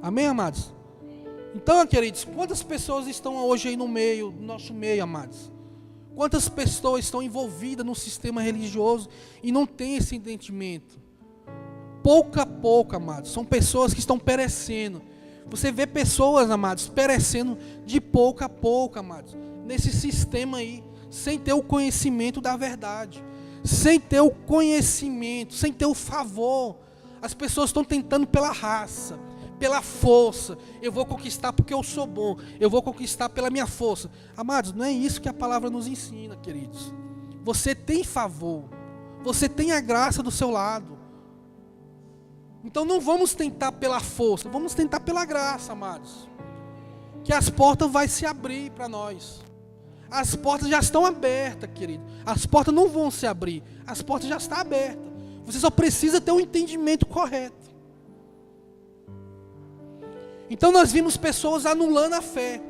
Amém, amados? Então, queridos, quantas pessoas estão hoje aí no nosso meio, amados? Quantas pessoas estão envolvidas no sistema religioso e não têm esse entendimento? Pouco a pouco, amados, são pessoas que estão perecendo. Você vê pessoas, amados, perecendo de pouco a pouco, amados, nesse sistema aí, sem ter o conhecimento da verdade, sem ter o conhecimento, sem ter o favor. As pessoas estão tentando pela raça, pela força. Eu vou conquistar porque eu sou bom, eu vou conquistar pela minha força. Amados, não é isso que a palavra nos ensina, queridos. Você tem favor, você tem a graça do seu lado. Então não vamos tentar pela força, vamos tentar pela graça, amados. Que as portas vão se abrir para nós. As portas já estão abertas, querido. As portas não vão se abrir, as portas já estão abertas. Você só precisa ter um entendimento correto. Então nós vimos pessoas anulando a fé.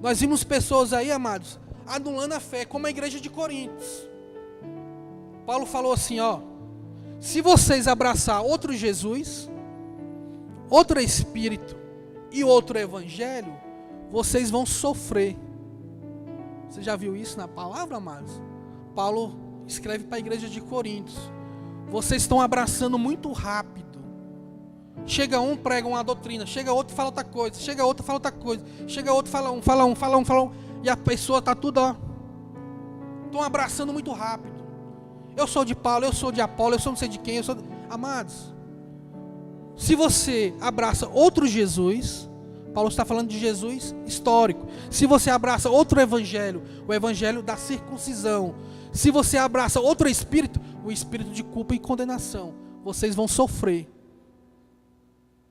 Nós vimos pessoas aí, amados, anulando a fé, como a igreja de Coríntios. Paulo falou assim, ó: se vocês abraçar outro Jesus, outro Espírito e outro Evangelho, vocês vão sofrer. Você já viu isso na palavra, amados? Paulo escreve para a igreja de Coríntios. Vocês estão abraçando muito rápido. Chega um, prega uma doutrina. Chega outro, fala outra coisa. Chega outro, fala outra coisa. Chega outro, fala um. E a pessoa está tudo, ó. Estão abraçando muito rápido. Eu sou de Paulo, eu sou de Apolo, eu sou não sei de quem. Amados, se você abraça outro Jesus, Paulo está falando de Jesus histórico. Se você abraça outro evangelho, o evangelho da circuncisão. Se você abraça outro espírito, o espírito de culpa e condenação, vocês vão sofrer.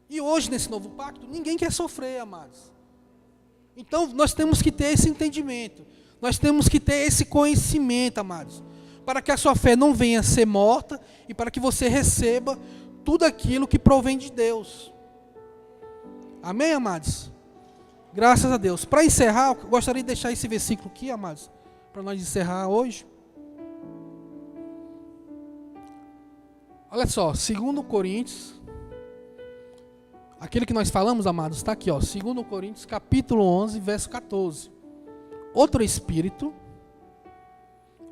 E hoje, nesse novo pacto, ninguém quer sofrer, amados. Então, nós temos que ter esse entendimento. Nós temos que ter esse conhecimento, amados. Para que a sua fé não venha a ser morta e para que você receba tudo aquilo que provém de Deus. Amém, amados? Graças a Deus. Para encerrar, eu gostaria de deixar esse versículo aqui, amados, para nós encerrar hoje. Olha só, 2 Coríntios, aquele que nós falamos, amados, está aqui, ó, 2 Coríntios, capítulo 11, verso 14. Outro Espírito,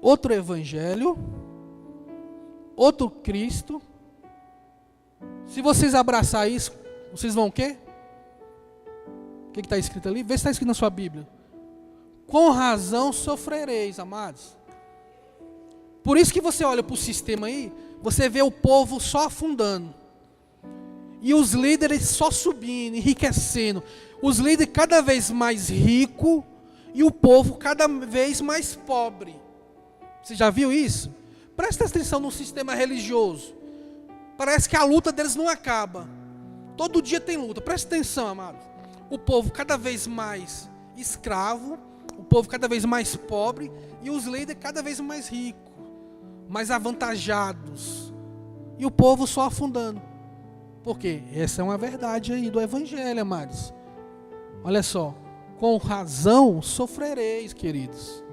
outro Evangelho, outro Cristo. Se vocês abraçar isso, vocês vão o quê? O que está escrito ali? Vê se está escrito na sua Bíblia. Com razão sofrereis, amados. Por isso que você olha para o sistema aí, você vê o povo só afundando. E os líderes só subindo, enriquecendo. Os líderes cada vez mais ricos e o povo cada vez mais pobre. Você já viu isso? Presta atenção no sistema religioso. Parece que a luta deles não acaba. Todo dia tem luta. Presta atenção, amados. O povo cada vez mais escravo, o povo cada vez mais pobre e os líderes cada vez mais ricos, mais avantajados. E o povo só afundando. Por quê? Essa é uma verdade aí do Evangelho, amados. Olha só. Com razão sofrereis, queridos.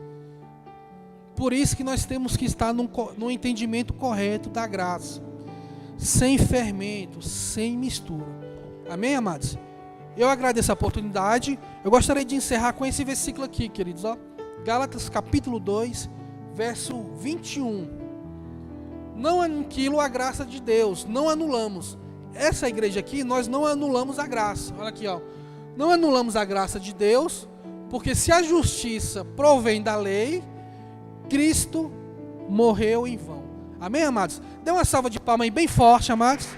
Por isso que nós temos que estar no entendimento correto da graça. Sem fermento, sem mistura. Amém, amados? Eu agradeço a oportunidade. Eu gostaria de encerrar com esse versículo aqui, queridos. Ó. Gálatas capítulo 2, verso 21. Não aniquilo a graça de Deus, não anulamos. Essa igreja aqui, nós não anulamos a graça. Olha aqui, ó. Não anulamos a graça de Deus, porque se a justiça provém da lei, Cristo morreu em vão. Amém, amados? Dê uma salva de palmas aí bem forte, amados.